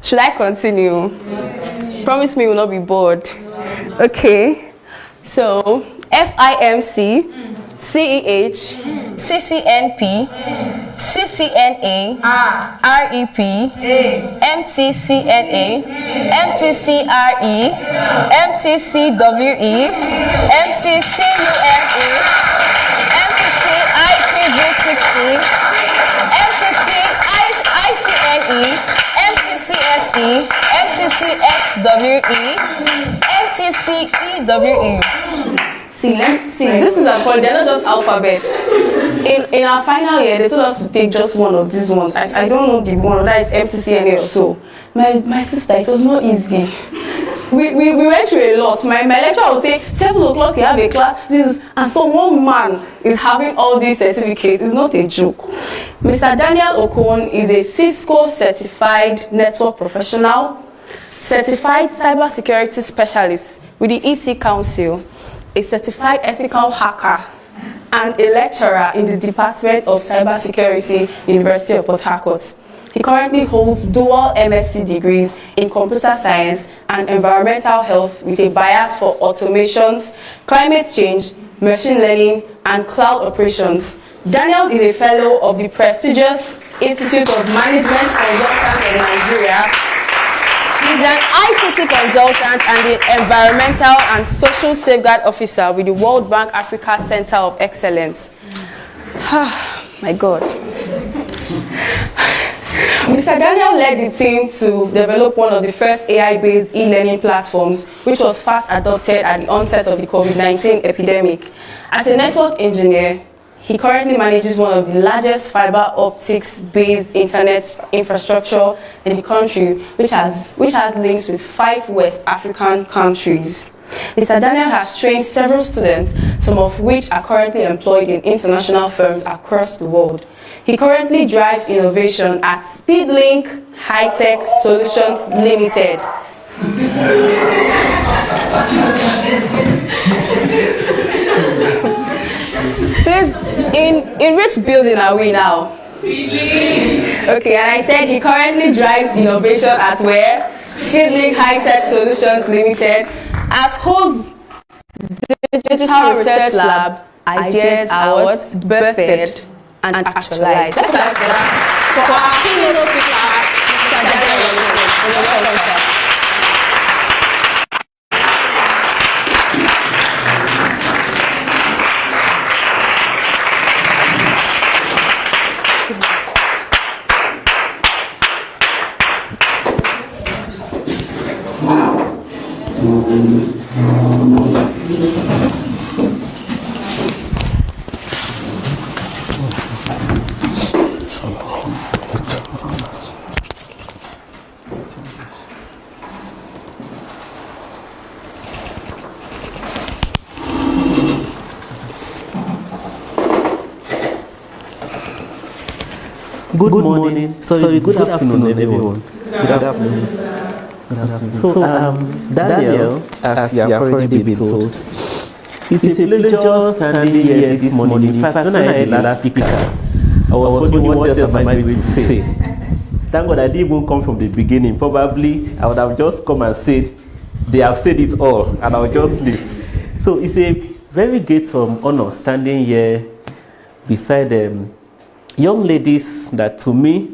Should I continue? Promise me you will not be bored. Okay. So, FIMC, CEH, CCNP, CCNA, REP, MTCNA, MTCRE, MTCWE, MTCUME, MTCIPV60, MTCICNE, MTCSE, MTCSWE, MTCEWE. See, this is they're not just alphabets. In our final year, they told us to take just one of these ones. I don't know the one, that is MCCNA or so. My sister, it was not easy. We went through a lot. My lecturer would say, 7 o'clock you have a class, and so one man is having all these certificates. It's not a joke. Mr. Daniel Okon is a Cisco certified network professional, certified cybersecurity specialist with the EC Council, a certified ethical hacker, and a lecturer in the Department of Cybersecurity, University of Port Harcourt. He currently holds dual MSc degrees in computer science and environmental health with a bias for automations, climate change, machine learning, and cloud operations. Daniel is a fellow of the prestigious Institute of Management Consultants of Nigeria. He's an ICT consultant and the Environmental and Social Safeguard Officer with the World Bank Africa Center of Excellence. My God. Mr. Daniel led the team to develop one of the first AI-based e-learning platforms, which was fast adopted at the onset of the COVID-19 epidemic. As a network engineer, he currently manages one of the largest fiber optics-based internet infrastructure in the country, which has links with 5 West African countries. Mr. Daniel has trained several students, some of which are currently employed in international firms across the world. He currently drives innovation at Speedlink High-Tech Solutions Limited. Please, in which building are we now? Okay, and I said he currently drives innovation at where? Speedlink High-Tech Solutions Limited, at whose digital research lab ideas are what? Birthed and actualized. Let's start for our keynote speaker, Mr. Daniel. Good morning. Sorry, good afternoon, everyone. Good afternoon. So, Daniel, as you have already been told, is a pleasure standing here this morning. In fact, when I heard the last speaker, I was wondering what else am I going to say. Thank God I didn't even come from the beginning. Probably I would have just come and said, they have said it all, and I'll just leave. So it's a very great honor standing here beside young ladies that, to me,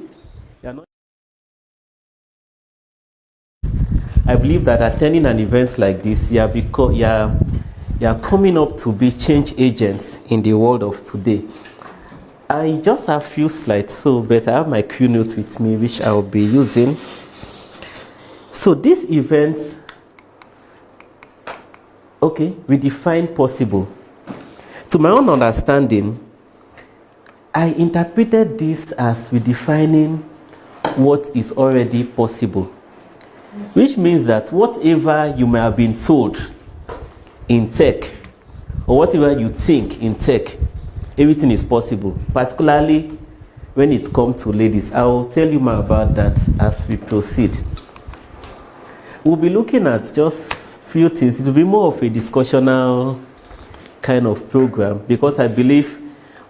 I believe that attending an event like this, you are coming up to be change agents in the world of today. I just have a few slides, but I have my Keynote with me, which I will be using. So this event, we define possible. To my own understanding, I interpreted this as redefining what is already possible, which means that whatever you may have been told in tech, or whatever you think in tech, everything is possible, particularly when it comes to ladies. I will tell you more about that as we proceed. We'll be looking at just a few things. It will be more of a discussional kind of program, because I believe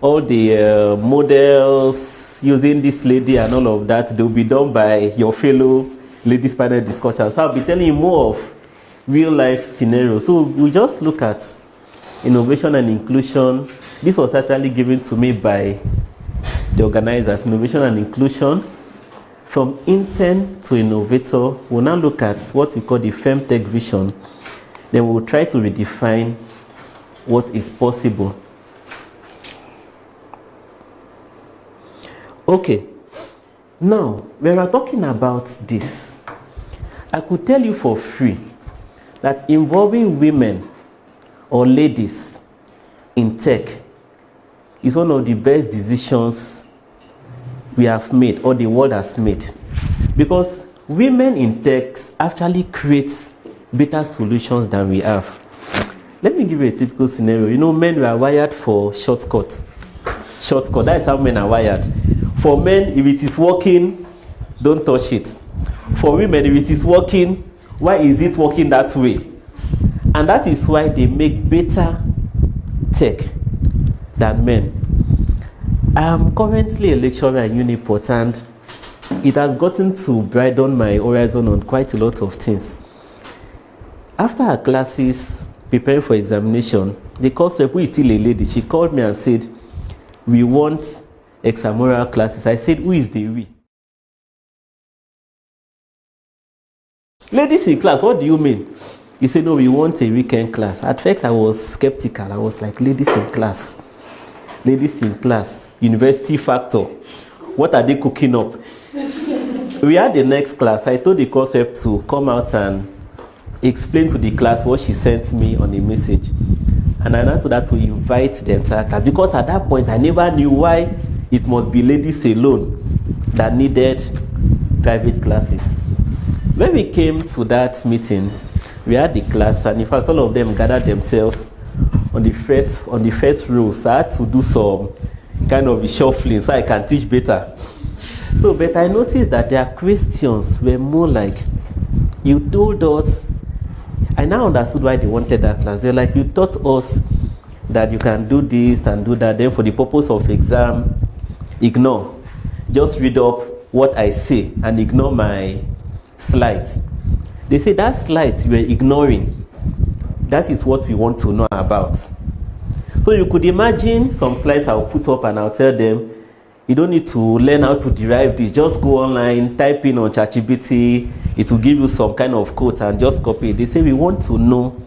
all the models using this lady and all of that, they'll be done by your fellow ladies panel discussion. So I'll be telling you more of real life scenarios. So we just look at innovation and inclusion. This was actually given to me by the organizers, innovation and inclusion. From intern to innovator, we'll now look at what we call the femtech vision. Then we'll try to redefine what is possible. Okay, now when we're talking about this, I could tell you for free that involving women or ladies in tech is one of the best decisions we have made, or the world has made, because women in tech actually create better solutions than we have. Let me give you a typical scenario. You know, men were wired for shortcut. That is how men are wired. For men, if it is working, don't touch it. For women, if it is working, why is it working that way? And that is why they make better tech than men. I am currently a lecturer at Uniport, and it has gotten to broaden my horizon on quite a lot of things. After our classes, preparing for examination, the course rep, who is still a lady, she called me and said, we want extramural classes. I said, who is the we? Ladies in class, what do you mean? He said, no, we want a weekend class. At first, I was skeptical. I was like, ladies in class. Ladies in class, university factor. What are they cooking up? We had the next class. I told the course rep to come out and explain to the class what she sent me on a message. And I now told her to invite the entire class, because at that point, I never knew why it must be ladies alone that needed private classes. When we came to that meeting, we had the class, and in fact, all of them gathered themselves on the first row. So I had to do some kind of shuffling so I can teach better. So, but I noticed that their questions were more like, you told us. I now understood why they wanted that class. They're like, you taught us that you can do this and do that. Then for the purpose of exam, ignore. Just read up what I say and ignore my slides. They say that slides you were ignoring. That is what we want to know about. So you could imagine some slides I'll put up and I'll tell them, you don't need to learn how to derive this. Just go online, type in on ChatGPT. It will give you some kind of quote and just copy it. They say, we want to know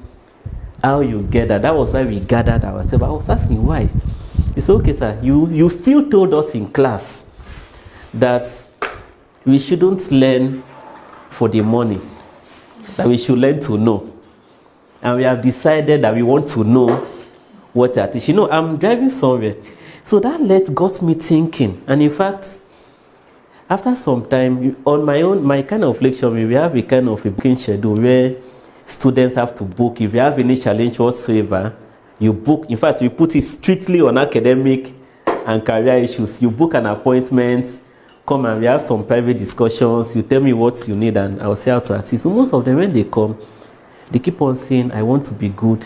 how you get that. That was why we gathered ourselves. I was asking why. He said, okay, sir, you still told us in class that we shouldn't learn for the money, that we should learn to know. And we have decided that we want to know what you are teaching. You know, I'm driving somewhere. So that got me thinking. And in fact, after some time, on my kind of lecture, we have a kind of a booking schedule where students have to book. If you have any challenge whatsoever, you book. In fact, we put it strictly on academic and career issues. You book an appointment, come and we have some private discussions. You tell me what you need and I'll say how to assist. So most of them, when they come, they keep on saying, I want to be good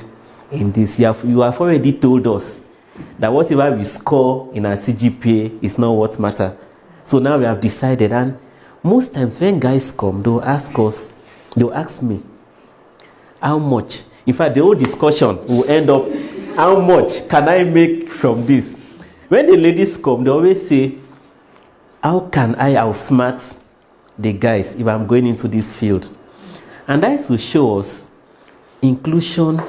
in this. You have already told us that whatever we score in our CGPA is not what matters. So now we have decided, and most times when guys come, they'll ask me, how much? In fact, the whole discussion will end up, how much can I make from this? When the ladies come, they always say, how can I outsmart the guys if I'm going into this field? And that is to show us inclusion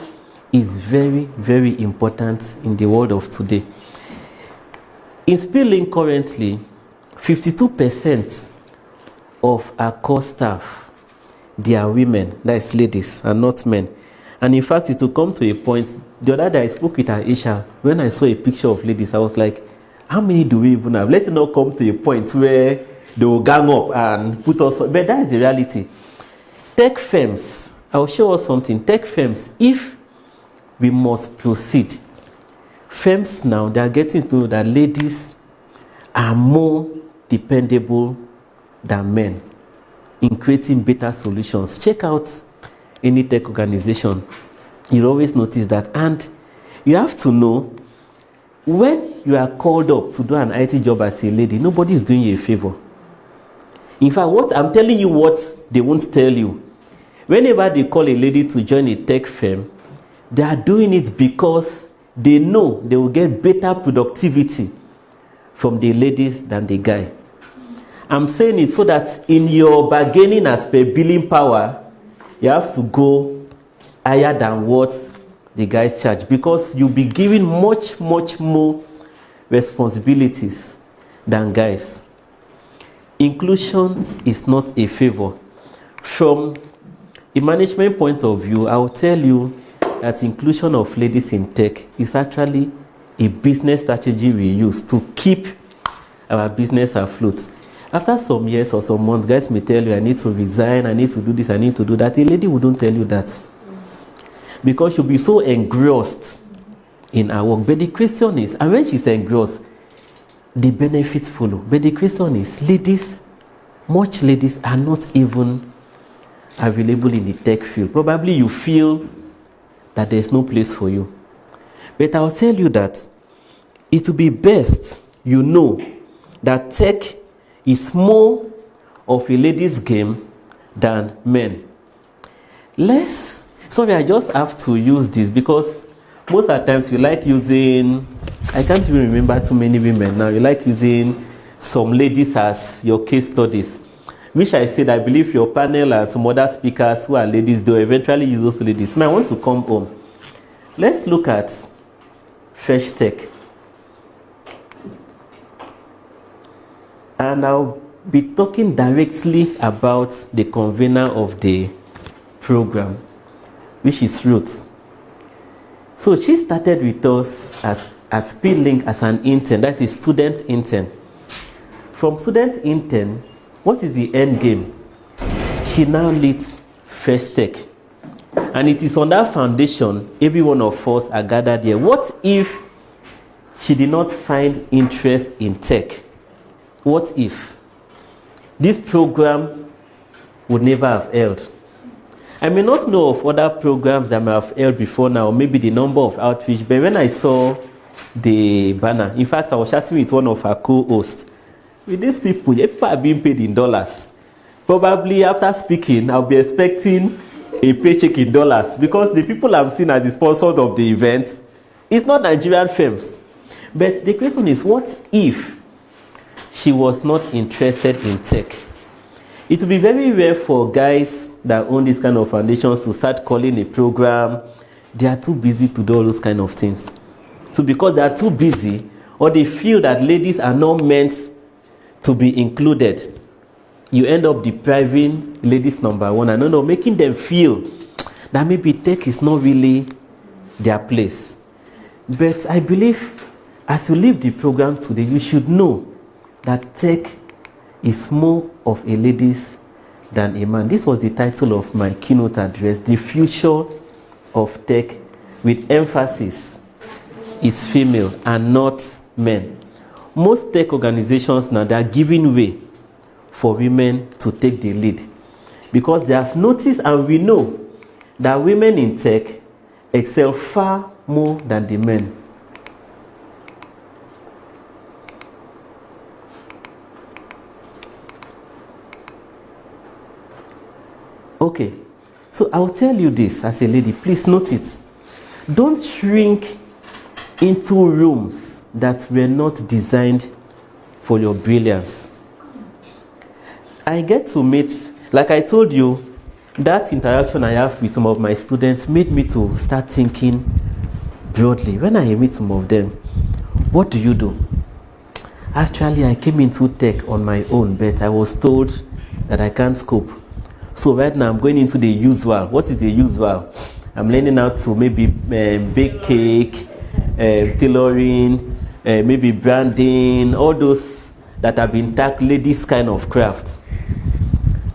is very, very important in the world of today. In Speedlink currently, 52% of our core staff, they are women, that is ladies, and not men. And in fact, it will come to a point, the other day I spoke with Aisha, when I saw a picture of ladies, I was like, how many do we even have? Let it not come to a point where they will gang up and put us, but that is the reality. Tech firms, I'll show us something. Tech firms, if we must proceed, firms now, they are getting to know that ladies are more dependable than men in creating better solutions. Check out any tech organization. You'll always notice that. And you have to know, when you are called up to do an IT job as a lady, nobody is doing you a favor. In fact, what I'm telling you, what they won't tell you. Whenever they call a lady to join a tech firm, they are doing it because they know they will get better productivity from the ladies than the guy. I'm saying it so that in your bargaining as per billing power, you have to go higher than what the guys charge, because you'll be given much more responsibilities than guys. Inclusion is not a favor. From a management point of view, I will tell you that inclusion of ladies in tech is actually a business strategy we use to keep our business afloat. After some years or some months, guys may tell you, I need to resign, I need to do this, I need to do that. A lady wouldn't tell you that, because she'll be so engrossed in her work. But the question is, and when she's engrossed, the benefits follow. But the question is, ladies, much ladies are not even available in the tech field. Probably you feel that there's no place for you. But I'll tell you that it will be best you know that tech is more of a ladies' game than men. Sorry, I just have to use this because most of the times we like using, I can't even remember too many women now, you like using some ladies as your case studies. Which I said, I believe your panel and some other speakers who are ladies, they'll eventually use those ladies. I want to come home. Let's look at Fresh Tech. And I'll be talking directly about the convener of the program, which is Ruth. So she started with us at Speedlink as an intern. That's a student intern. From student intern, what is the end game? She now leads First Tech. And it is on that foundation every one of us are gathered here. What if she did not find interest in tech? What if this program would never have held? I may not know of other programs that may have held before now, maybe the number of outreach, but when I saw the banner, in fact, I was chatting with one of our co-hosts. With these people are being paid in dollars. Probably after speaking, I'll be expecting a paycheck in dollars, because the people I'm seeing as the sponsors of the event, it's not Nigerian firms. But the question is, what if she was not interested in tech? It would be very rare for guys that own these kind of foundations to start calling a program. They are too busy to do all those kind of things. So because they are too busy, or they feel that ladies are not meant to be included, you end up depriving ladies number one, and making them feel that maybe tech is not really their place. But I believe as you leave the program today, you should know that tech is more of a ladies than a man. This was the title of my keynote address, The Future of Tech, with emphasis is female and not men. Most tech organizations now, they are giving way for women to take the lead, because they have noticed, and we know, that women in tech excel far more than the men. Okay, so I'll tell you this as a lady, please note it. Don't shrink into rooms that were not designed for your brilliance. I get to meet, like I told you, that interaction I have with some of my students made me to start thinking broadly. When I meet some of them, what do you do? Actually, I came into tech on my own, but I was told that I can't cope. So right now I'm going into the usual. What is the usual? I'm learning how to maybe bake cake, tailoring, maybe branding, all those that have been tagged ladies kind of crafts.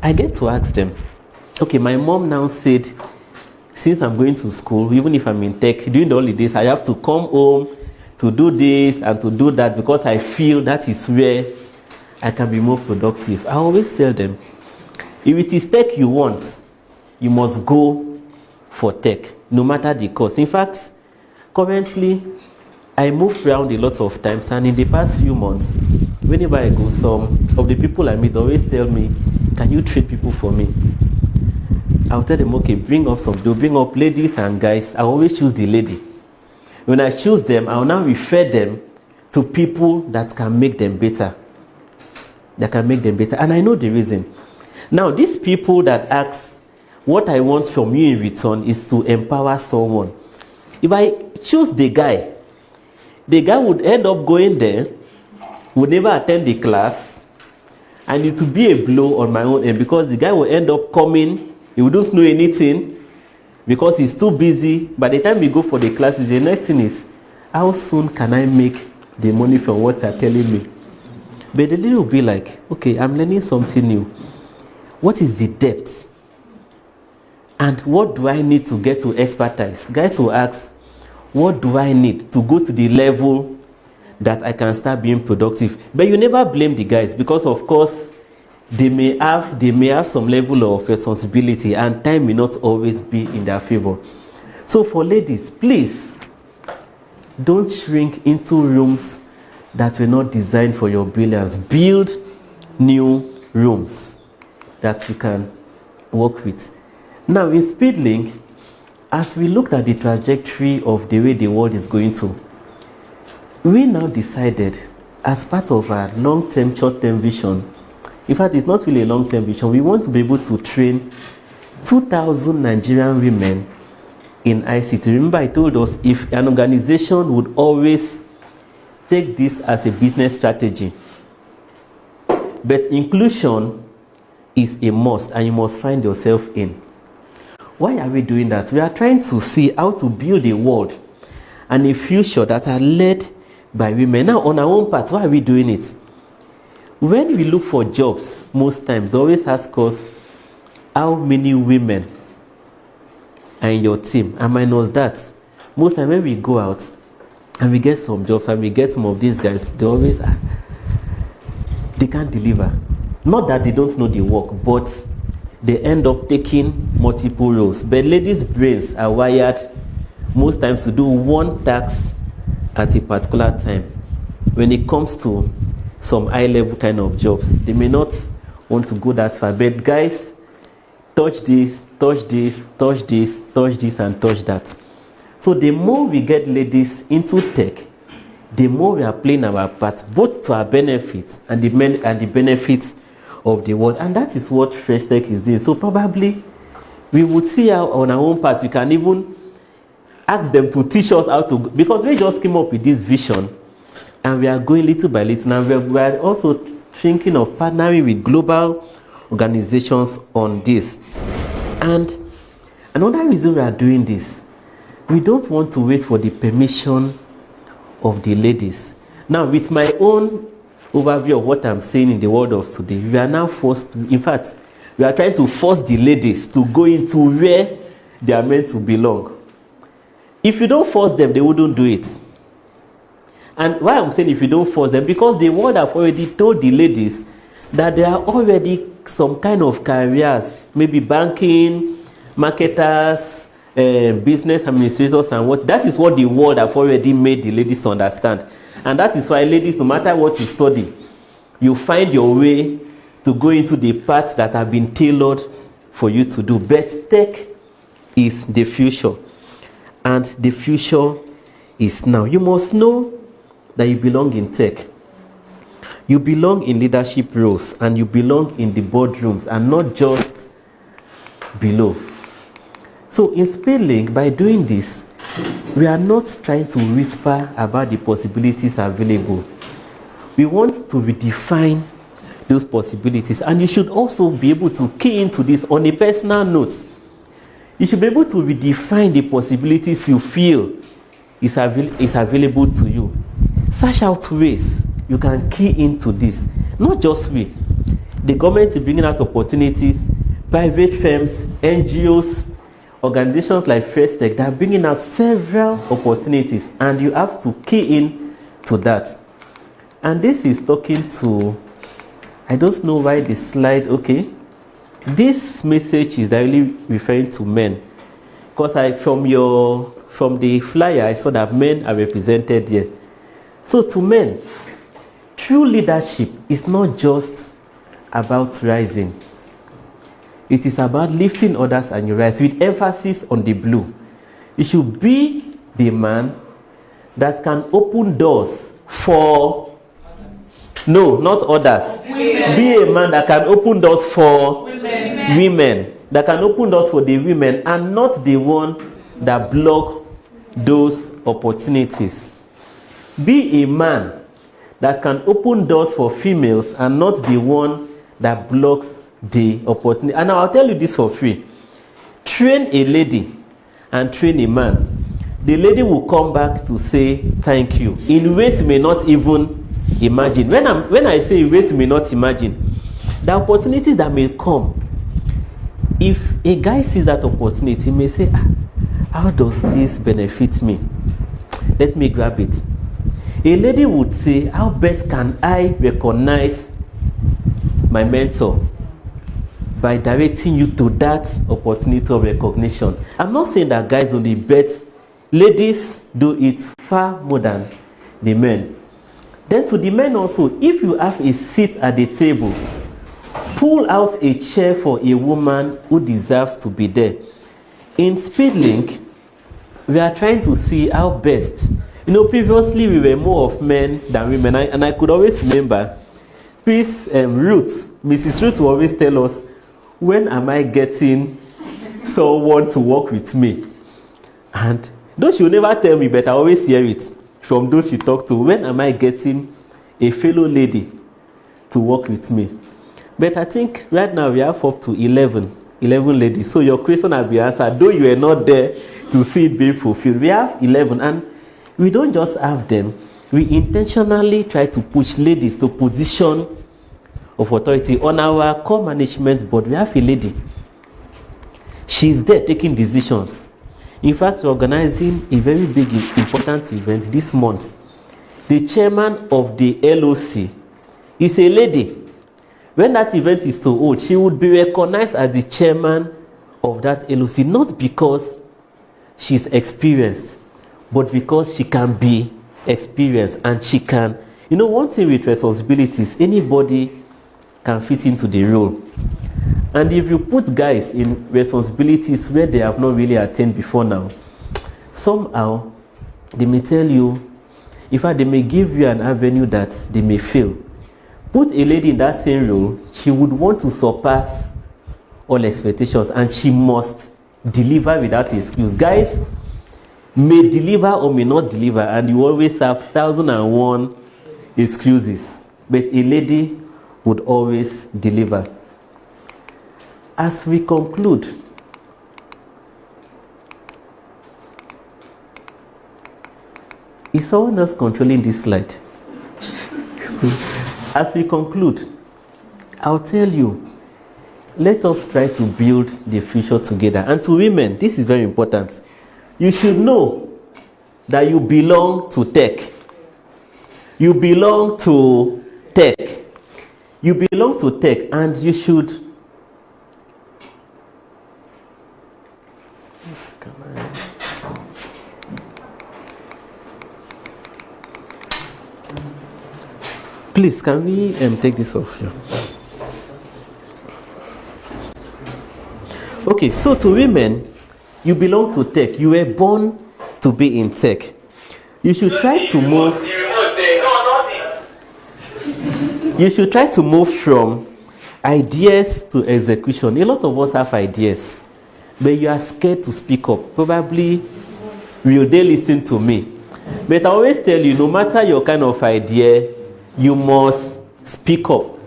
I get to ask them, okay, my mom now said, since I'm going to school, even if I'm in tech, during the holidays, I have to come home to do this and to do that, because I feel that is where I can be more productive. I always tell them, if it is tech you want, you must go for tech, no matter the cost. In fact, currently, I move around a lot of times, and in the past few months, whenever I go, some of the people I meet always tell me, can you treat people for me? I'll tell them, okay, bring up some. They'll bring up ladies and guys. I always choose the lady. When I choose them, I'll now refer them to people that can make them better. That can make them better. And I know the reason. Now, these people that ask, what I want from you in return is to empower someone. If I choose the guy would end up going there, would never attend the class, and it will be a blow on my own end, because the guy will end up coming, he wouldn't know anything because he's too busy. By the time we go for the classes, the next thing is, how soon can I make the money from what you're telling me? But the lady will be like, okay, I'm learning something new. What is the depth? And what do I need to get to expertise? Guys will ask, what do I need to go to the level that I can start being productive? But you never blame the guys, because of course they may have some level of responsibility, and time may not always be in their favor. So for ladies, please don't shrink into rooms that were not designed for your brilliance. Build new rooms that you can work with. Now in Speedlink, as we looked at the trajectory of the way the world is going to, we now decided, as part of our long-term, short-term vision, in fact, it's not really a long-term vision, we want to be able to train 2,000 Nigerian women in ICT. Remember, I told us if an organization would always take this as a business strategy, but inclusion is a must, and you must find yourself in. Why are we doing that? We are trying to see how to build a world and a future that are led by women. Now, on our own part, why are we doing it? When we look for jobs, most times, they always ask us, how many women are in your team? And minus that, most times when we go out and we get some jobs and we get some of these guys, they always are, they can't deliver. Not that they don't know the work, but they end up taking multiple roles. But ladies' brains are wired most times to do one task at a particular time. When it comes to some high-level kind of jobs, they may not want to go that far. But guys, touch this, touch this, touch this, touch this, and touch that. So the more we get ladies into tech, the more we are playing our part, both to our benefits and the benefits of the world. And that is what Fresh Tech is doing. So probably we would see how on our own part we can even ask them to teach us how to, because we just came up with this vision and we are going little by little. And we are also thinking of partnering with global organizations on this. And another reason we are doing this, we don't want to wait for the permission of the ladies. Now, with my own overview of what I'm saying in the world of today, we are now forced to, in fact, we are trying to force the ladies to go into where they are meant to belong. If you don't force them, they wouldn't do it. And why I'm saying if you don't force them, because the world have already told the ladies that there are already some kind of careers, maybe banking, marketers, business administrators, and what. That is what the world have already made the ladies to understand. And that is why, ladies, no matter what you study, you find your way to go into the paths that have been tailored for you to do. But tech is the future. And the future is now. You must know that you belong in tech. You belong in leadership roles, and you belong in the boardrooms, and not just below. So in Speedlink, by doing this, we are not trying to whisper about the possibilities available. We want to redefine those possibilities, and you should also be able to key into this on a personal note. You should be able to redefine the possibilities you feel is available to you. Search out ways you can key into this. Not just we. The government is bringing out opportunities, private firms, NGOs, organizations like Fresh Tech, they are bringing out several opportunities, and you have to key in to that. And this is talking to, I don't know why this slide, okay. This message is directly referring to men, because from your from the flyer, I saw that men are represented here. So to men, true leadership is not just about rising. It is about lifting others and you rise, with emphasis on the blue. You should be the man that can open doors for, no, not others. Women. Be a man that can open doors for women. That can open doors for the women and not the one that block those opportunities. Be a man that can open doors for females and not the one that blocks the opportunity. And I'll tell you this for free. Train a lady and train a man. The lady will come back to say thank you in ways you may not even imagine. When I say ways you may not imagine, the opportunities that may come, if a guy sees that opportunity, he may say, how does this benefit me? Let me grab it. A lady would say, how best can I recognize my mentor? By directing you to that opportunity of recognition. I'm not saying that guys only, but ladies do it far more than the men. Then to the men also, if you have a seat at the table, pull out a chair for a woman who deserves to be there. In Speedlink, we are trying to see how best. Previously we were more of men than women, and I could always remember, Mrs. Ruth will always tell us, when am I getting someone to work with me? And though she will never tell me, but I always hear it from those she talked to, when am I getting a fellow lady to work with me? But I think right now we have up to 11 ladies. So your question has been answered, though you are not there to see it being fulfilled. We have 11, and we don't just have them. We intentionally try to push ladies to position of authority. On our core management board, we have a lady. She's there taking decisions. In fact, we're organizing a very big, important event this month. The chairman of the LOC is a lady. When that event is to hold, she would be recognized as the chairman of that LOC, not because she's experienced, but because she can be experienced and she can. One thing with responsibilities, anybody can fit into the role. And if you put guys in responsibilities where they have not really attained before now, somehow they may tell you, in fact, they may give you an avenue that they may fail. Put a lady in that same role, she would want to surpass all expectations, and she must deliver without excuse. Guys may deliver or may not deliver, and you always have 1,001 excuses, but a lady would always deliver. As we conclude, is someone else controlling this slide? As we conclude, I'll tell you, let us try to build the future together. And to women, this is very important. You should know that you belong to tech. You belong to tech. You belong to tech, and you should. Please, can we take this off here? Okay, so to women, you belong to tech. You were born to be in tech. You should try to move. You should try to move from ideas to execution. A lot of us have ideas, but you are scared to speak up. Probably, will they listen to me? But I always tell you, no matter your kind of idea, you must speak up.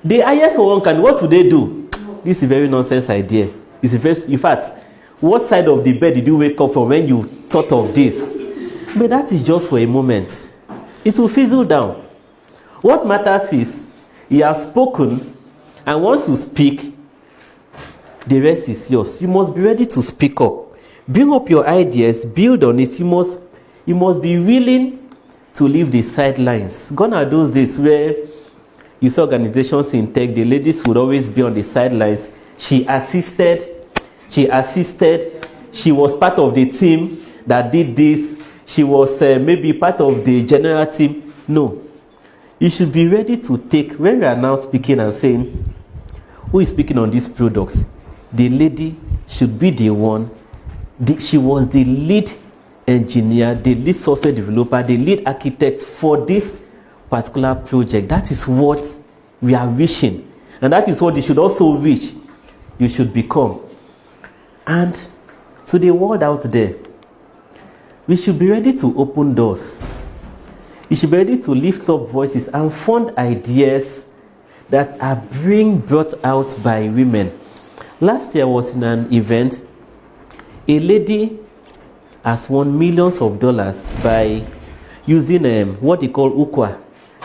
The highest one can, what would they do? This is a very nonsense idea. In fact, what side of the bed did you wake up from when you thought of this? But that is just for a moment. It will fizzle down. What matters is, you have spoken, and once you speak, the rest is yours. You must be ready to speak up. Bring up your ideas, build on it. You must be willing to leave the sidelines. Gone are those days where you saw organizations in tech, the ladies would always be on the sidelines. She assisted, she was part of the team that did this. She was maybe part of the general team. No. You should be ready to take, when we are now speaking and saying, who is speaking on these products? The lady should be the one. She was the lead engineer, the lead software developer, the lead architect for this particular project. That is what we are wishing. And that is what you should also wish you should become. And to the world out there, we should be ready to open doors. You should be ready to lift up voices and fund ideas that are being brought out by women. Last year I was in an event. A lady has won millions of dollars by using what they call ukwa.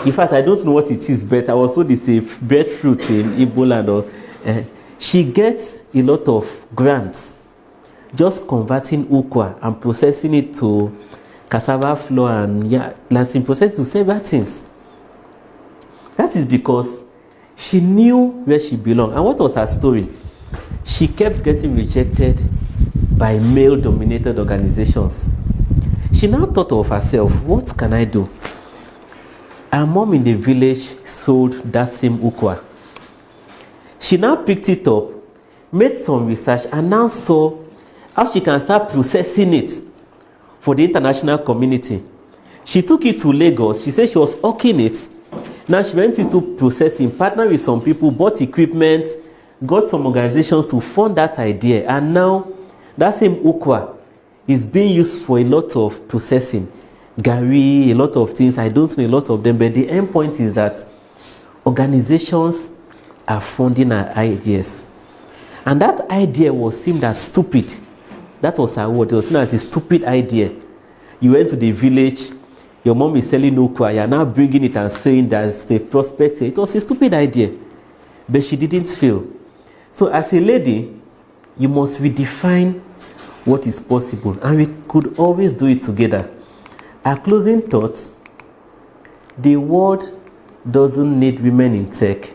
In fact, I don't know what it is, but I was told it's a breadfruit in Igbo land. She gets a lot of grants just converting ukwa and processing it to cassava flour and lancing process to several things. That is because she knew where she belonged. And what was her story? She kept getting rejected by male-dominated organizations. She now thought of herself, what can I do? Her mom in the village sold that same ukwa. She now picked it up, made some research, and now saw how she can start processing it for the international community. She took it to Lagos. She said she was hawking it. Now she went into processing, partnered with some people, bought equipment, got some organizations to fund that idea, and now that same ukwa is being used for a lot of processing. Gary, a lot of things, I don't know a lot of them, but the end point is that organizations are funding our ideas. And that idea was seen as stupid. That was her word. It was seen as a stupid idea. You went to the village, your mom is selling ukwa, you're now bringing it and saying there's a prospect. It was a stupid idea, but she didn't fail. So as a lady, you must redefine what is possible, and we could always do it together. Our closing thoughts: the world doesn't need women in tech,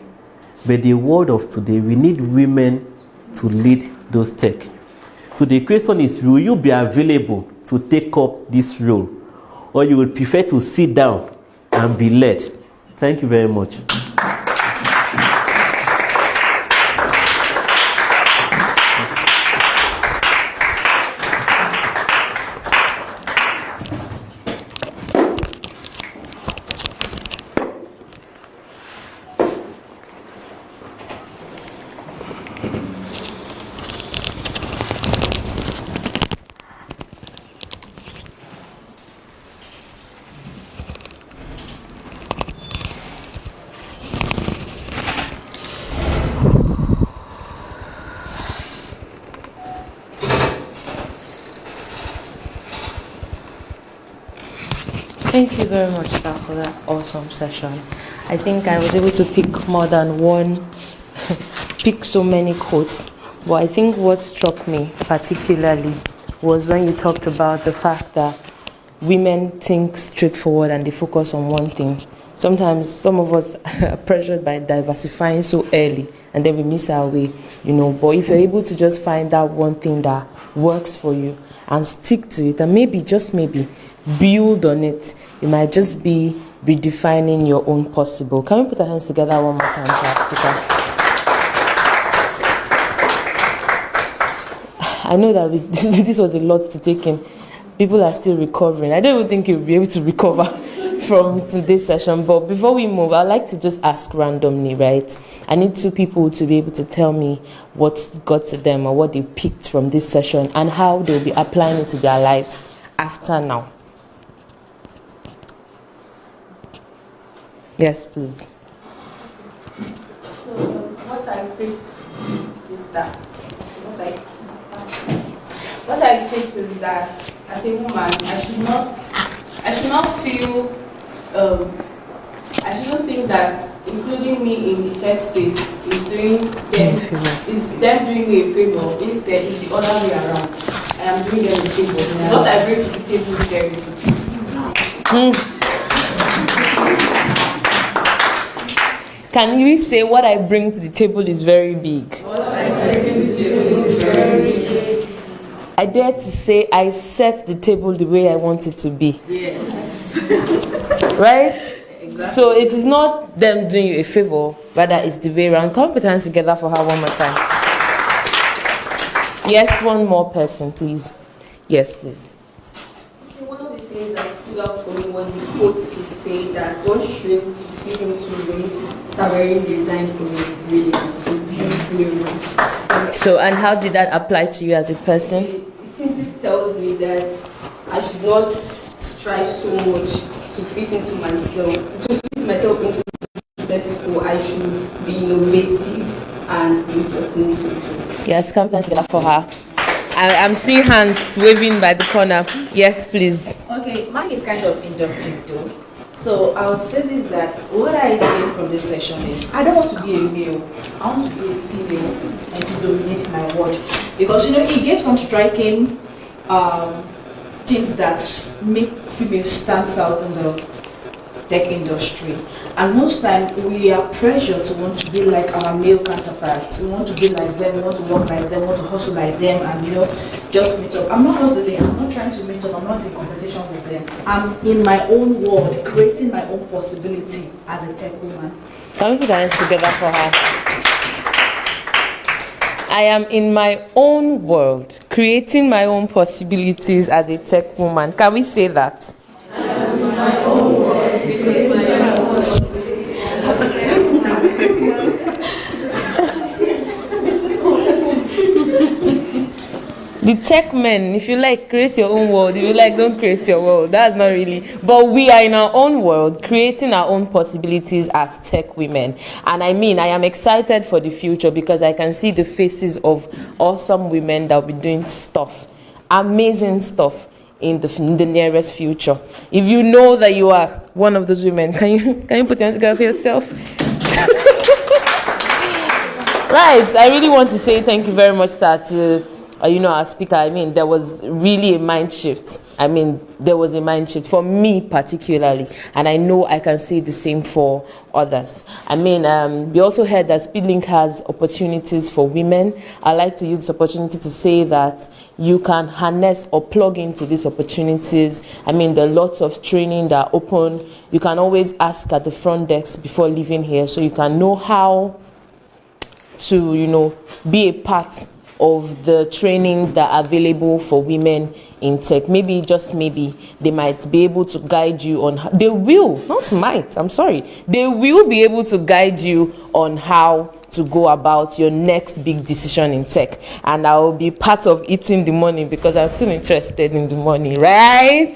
but the world of today, we need women to lead those tech. So the question is, will you be available to take up this role, or you would prefer to sit down and be led? Thank you very much. Thank you very much, sir, for that awesome session. I think I was able to pick more than one, pick so many quotes. But I think what struck me particularly was when you talked about the fact that women think straightforward and they focus on one thing. Sometimes some of us are pressured by diversifying so early and then we miss our way, But if you're able to just find that one thing that works for you and stick to it, and maybe, just maybe, build on it, it might just be redefining your own possible. Can we put our hands together one more time, class? I know that this was a lot to take in. People are still recovering. I don't even think you'll be able to recover from today's session. But before we move, I'd like to just ask randomly, right? I need two people to be able to tell me what got to them or what they picked from this session and how they'll be applying it to their lives after now. Yes, please. So what I picked is that as a woman, I should not feel I shouldn't think that including me in the tech space is them doing me a favor. Instead, it's the other way around. I am doing them a favor. It's what I bring to the table is very good. Can you say what I bring to the table is very big? What I bring to the table is very big. I dare to say I set the table the way I want it to be. Yes. Right? Exactly. So it is not them doing you a favor, rather it's the way around. Come put hands together for her one more time. Yes, one more person, please. Yes, please. Okay, one of the things that stood out for me was the quote is saying that don't shrink to fit into ways that were designed for you, brilliant, to view brilliant. So, and how did that apply to you as a person? It simply tells me that I should not strive so much to fit into myself, to fit myself into the status quo. I should be innovative and build sustainable solutions. Yes, come together for her. I'm seeing hands waving by the corner. Yes, please. Okay, mine is kind of inductive though. So I'll say this, that what I gained from this session is I don't want to be a male, I want to be a female and to dominate my world. Because it gave some striking things that make females stand out in the tech industry. And most times we are pressured to want to be like our male counterparts. We want to be like them, we want to work like them, we want to hustle like them, and just meet up. I'm not hustling, I'm not trying to meet up, I'm not in competition with them. I'm in my own world, creating my own possibility as a tech woman. Can we put our hands together for her? I am in my own world, creating my own possibilities as a tech woman. Can we say that? I am in my own world, creating my own possibilities. The tech men, if you like, create your own world. If you like, don't create your world. That's not really. But we are in our own world, creating our own possibilities as tech women. And I mean, I am excited for the future because I can see the faces of awesome women that will be doing stuff, amazing stuff in the nearest future. If you know that you are one of those women, can you put your hands together for yourself? Right. I really want to say thank you very much, sir, to our speaker. I mean, there was really a mind shift. There was a mind shift for me particularly, and I know I can say the same for others. We also heard that Speedlink has opportunities for women. I like to use this opportunity to say that you can harness or plug into these opportunities. There are lots of training that are open. You can always ask at the front desk before leaving here, so you can know how to, be a part of the trainings that are available for women in tech. Maybe, just maybe, they might be able to guide you on how, they will be able to guide you on how to go about your next big decision in tech. And I will be part of it in the morning because I'm still interested in the money, right?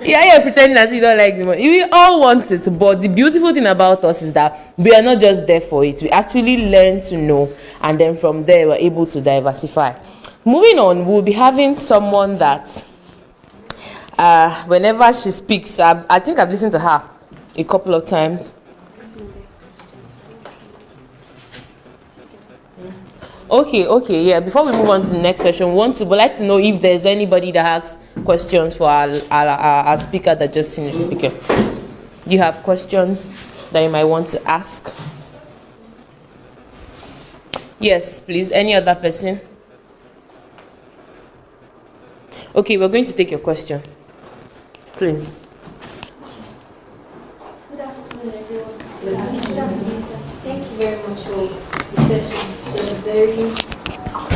Yeah, you're pretending as you don't like the money. We all want it, but the beautiful thing about us is that we are not just there for it. We actually learn to know, and then from there we're able to diversify. Moving on, we'll be having someone that whenever she speaks, I think I've listened to her a couple of times. Okay, yeah. Before we move on to the next session, we'd like to know if there's anybody that has questions for our speaker that just finished speaking. Do you have questions that you might want to ask? Yes, please. Any other person? Okay, we're going to take your question. Please. Good afternoon, everyone. Thank you very much for the session. It was very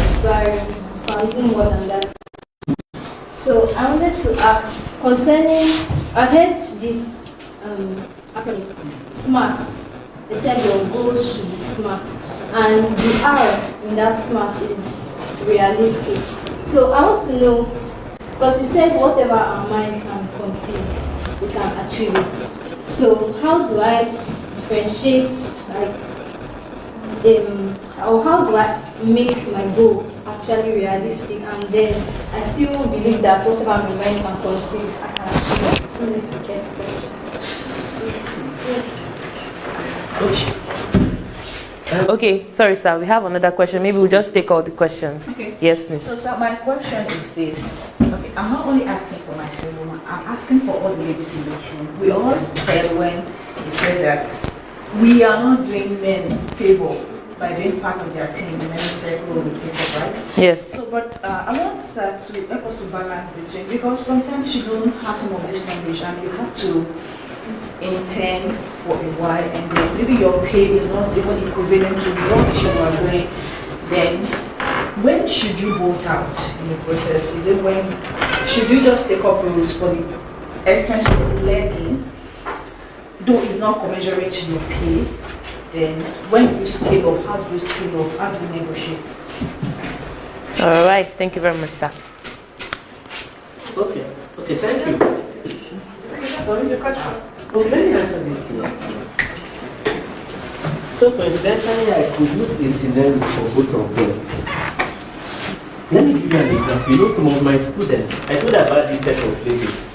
inspiring, even more than that. So I wanted to ask concerning, I heard this acronym, SMART. They said your goals should be SMART, and the R in that SMART is realistic. So I want to know, because we said whatever our mind can conceive, we can achieve it. So how do I differentiate, or how do I make my goal actually realistic, and then I still believe that whatever my mind can conceive, I can achieve it? Okay, sorry, sir. We have another question. Maybe we'll just take all the questions. Okay. Yes, please. So my question is this. Okay, I'm not only asking for myself, I'm asking for all the ladies in this room. We all heard when he said that we are not doing men favor by being part of their team in any circle what we think of, right? Yes. So, but I want to help us to balance between, because sometimes you don't have some of this knowledge and you have to intern for a while, and then maybe your pay is not even equivalent to what you are doing. Then, when should you bolt out in the process? Is it when should you just take up rules for the essence of learning, though it's not commensurate to your pay? Then, when you scale up, how do you scale up? How do you negotiate? All right. Thank you very much, sir. Okay, thank you. Sorry, the question. Okay, let me answer this too. So coincidentally, I could use a scenario for both of them. Let me give you an example. You know, some of my students, I told about this set of ladies.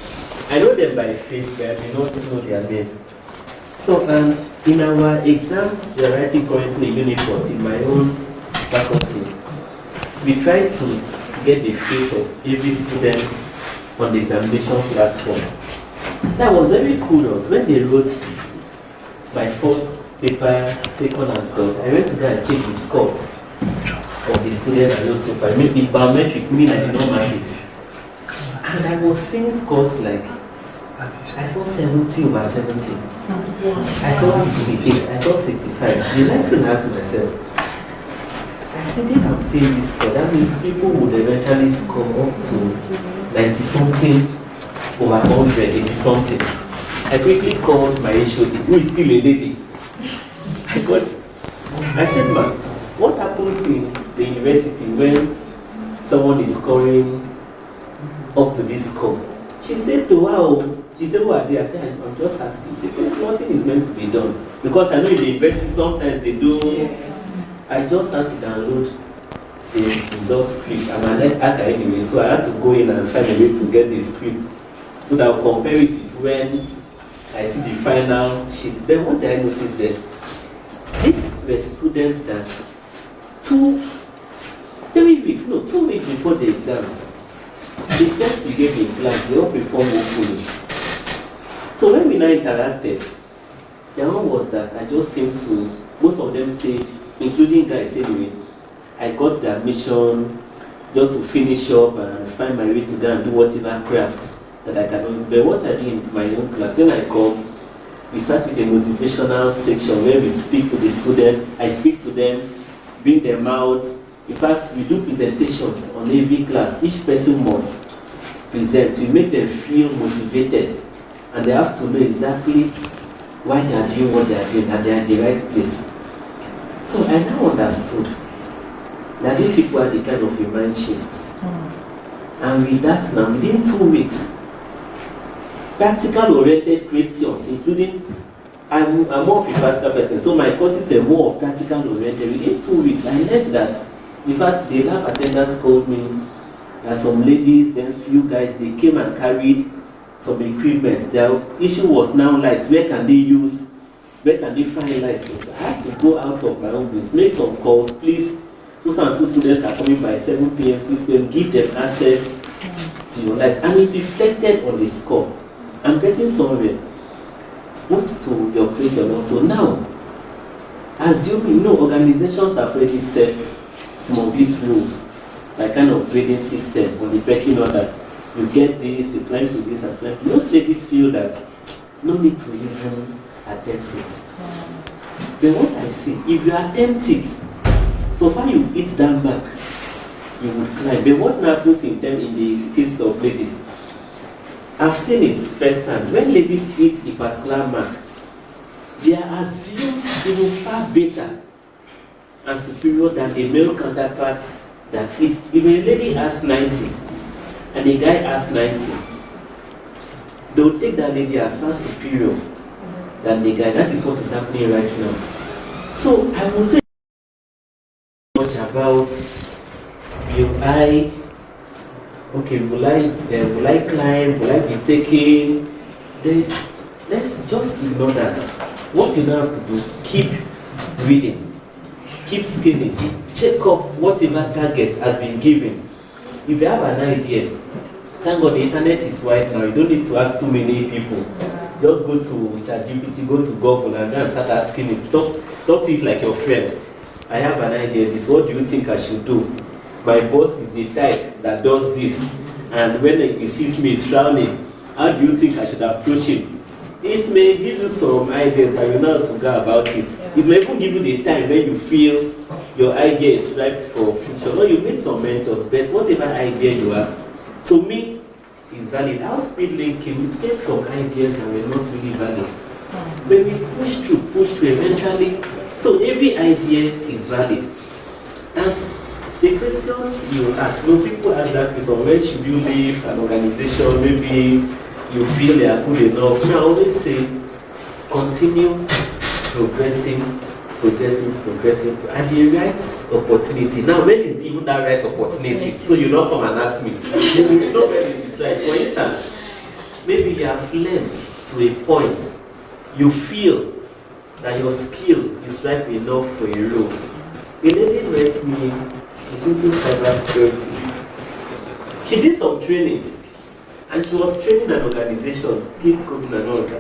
I know them by face, but I may not know their name. So, and in our exams, we are writing currently uniforms in my own faculty. We try to get the face of every student on the examination platform. That was very curious. When they wrote my first paper, second and third, I went to go and check the scores of the students and also it's biometrics, meaning I did not mark it. And I was seeing scores like, I saw 70 over 70. I saw 68, I saw 65. The next thing I asked myself, I said, if I'm saying this score, that means people would eventually score up to 90 something over 100, 80 something. I quickly called my HOD, who is still a lady. I said, man, what happens in the university when someone is scoring up to this score? She said, wow. She said, who are they? I said, I'm just asking. She said, nothing is going to be done. Because I know in the university sometimes they do. Yes. I just had to download the result script. I'm an hacker anyway, so I had to go in and find a way to get the script so that I'll compare it with when I see the final sheet. Then what did I notice there? These were students that 2 weeks before the exams, the test we gave in class, they all performed hopefully. So when we now interacted, the one was that I just came to, most of them said, including guys anyway, I got the admission just to finish up and find my way to go and do whatever craft that I can do. But what I do in my own class, when I come, we start with a motivational section where we speak to the students. I speak to them, bring them out. In fact, we do presentations on every class. Each person must present. We make them feel motivated, and they have to know exactly why they are doing what they are doing, and they are in the right place. So I now understood that these people are the kind of a mind shift. And with that now, within 2 weeks, practical-oriented questions, including, I'm more of a practical person, so my courses were more of practical-oriented. Within 2 weeks, I learned that, in fact, the lab attendants called me, that some ladies, then few guys, they came and carried some equipment. Their issue was now lights. Where can they find lights? I had to go out of my own business, make some calls, please. So and so students are coming by 7 p.m., 6 p.m., give them access to your life. And it reflected on the score. I'm getting somewhere. What's to your question also now? Assuming organizations have already set some of these rules, like kind of grading system on the pecking order. You get this, you climb to this, and climb. Most ladies feel that no need to even attempt it. But what I see, if you attempt it, so far you hit that mark, you would climb. But what happens in the case of ladies? I've seen it firsthand. When ladies hit a particular mark, they are assumed even far better and superior than a male counterpart. That is, if a lady has 90 and a guy has 90, they will take that lady as far superior than the guy. That is what is happening right now. So I would say much about will I climb, will I be taken? Let's just ignore that. What you now have to do, keep reading, keep scanning, check up whatever target has been given. If you have an idea, thank God the internet is wide now, you don't need to ask too many people. Just go to ChatGPT, go to Google and then start asking it. Talk to it like your friend. I have an idea. This. What do you think I should do? My boss is the type that does this, and when he sees me frowning, how do you think I should approach him? It may give you some ideas and you know how to go about it. It may even give you the time when you feel your idea is ripe for future. Or you meet some mentors, but whatever idea you have, to me, is valid. Our speed link came from ideas that were not really valid. When we push through eventually, so every idea is valid. And the question you ask, people ask that question, when should you leave an organization? Maybe you feel they are good enough. So I always say, continue progressing, and the right opportunity. Now, when is even that right opportunity? So you don't come and ask me. You know when it is right. For instance, maybe you have learned to a point, you feel that your skill is ripe enough for a role. A lady met me to simple cybersecurity. She did some trainings, and she was training an organization, kids coding and all that.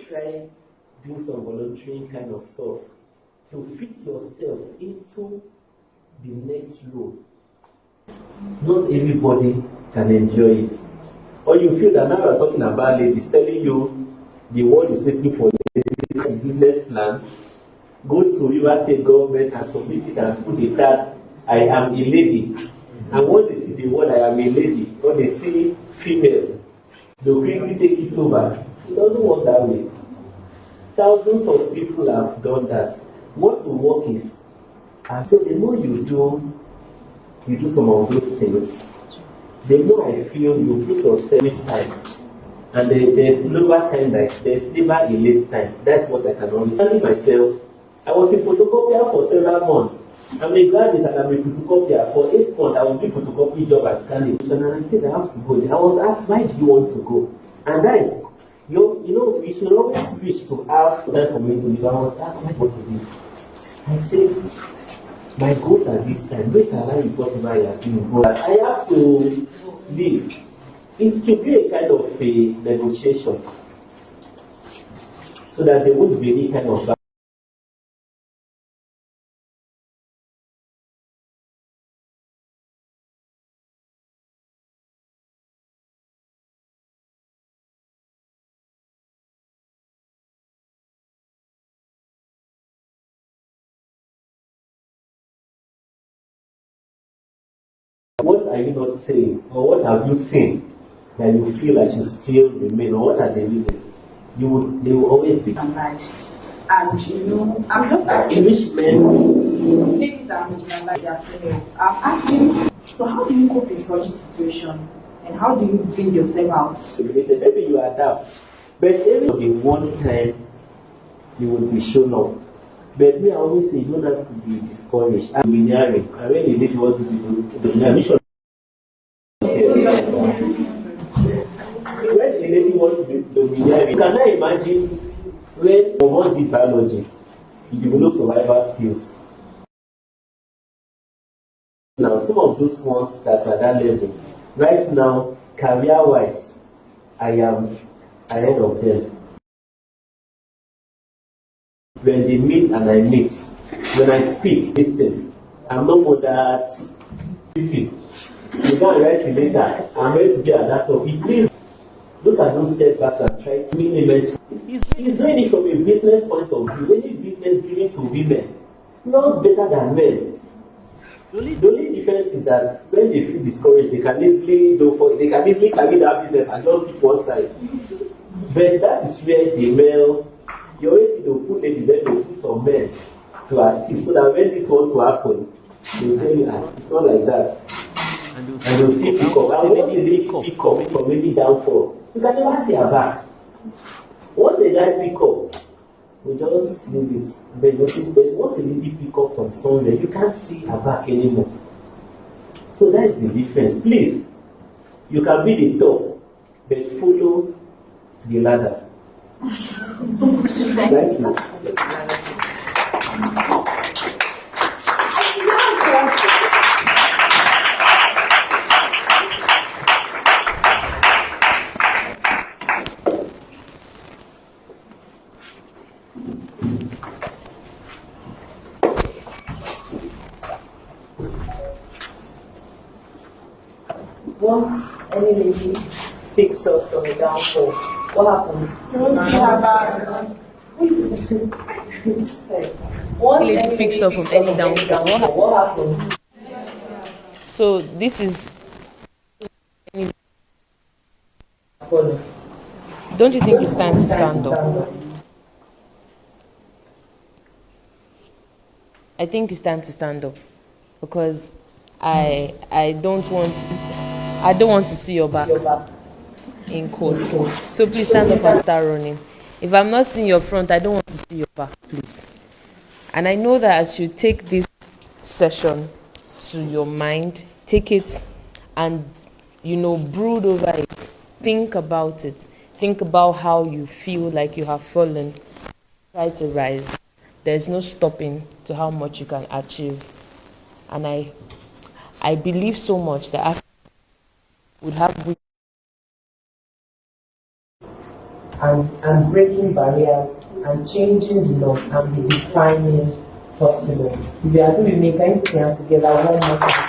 Try doing some volunteering kind of stuff to fit yourself into the next role. Not everybody can enjoy it. Or you feel that now we're talking about ladies, telling you the world is waiting for ladies, a business plan. Go to River State government and submit it and put the tag, I am a lady. And when they see the word I am a lady, when they see female, they'll quickly take it over. It doesn't work that way. Thousands of people have done that. What will work is, and so the more you do some of those things, the more I feel you put your service time. And there's lower time, there's never a late time. That's what I can always tell myself. I was a photocopier for several months. I'm a graduate and I'm a photocopier. For 8 months, I was doing photocopy job at scanning. And I said, I have to go there. I was asked, why do you want to go? And that is, we should always wish to have that community. I was asked, what to do? I said, my goals are this time. Wait align with whatever you are doing. But I have to leave. It should be a kind of a negotiation. So that there won't be any kind of what are you not saying? Or what have you seen that you feel like you still remain? Or what are the reasons? They will always be Marginalized. And I'm just asking which men ladies are marginalized, they are females. I'm asking, so how do you cope in such a situation? And how do you bring yourself out? maybe you adapt. But every one time you will be shown up. But me, I always say you don't have to be discouraged. I'm domineering. And when a lady wants to be domineering, when a lady wants to be domineering, you cannot imagine when one did biology, you develop survival skills. Now, some of those ones that are at that level, right now, career-wise, I am ahead of them. When they meet and I meet, when I speak, listen, I'm not for that sitting. You can't write it later. I'm ready to be at that topic. Please look at those setbacks and try to minimize. He's doing it from a business point of view. Any business given to women knows better than men. The only difference is that when they feel discouraged, they can easily carry that business and just keep one side. But that is where the male, you always see they'll put ladies, then they'll put some men to assist, so that when this wants to happen, they'll tell you, it's not like that. And you'll see pick up. And once a lady pick up from any downfall, you can never see her back. Once a guy pick up, we just leave it. But once a lady pick up from somewhere, you can't see her back anymore. So that is the difference. Please, you can be the top, but follow the ladder. That's not. once any lady picks up from a downfall, what happens? You won't see her back. Once Lady any picks lady up from any downfall, what happens? So this is. Don't you think it's time to stand up? I think it's time to stand up because I don't want to see your back in court. So please stand up and start running. If I'm not seeing your front, I don't want to see your back, please. And I know that as you take this session to your mind, take it and brood over it. Think about it. Think about how you feel like you have fallen. Try to rise. There's no stopping to how much you can achieve. And I believe so much that after would have and breaking barriers and changing the law and be defining possible. If you agree with me, can you put your hands together one more time?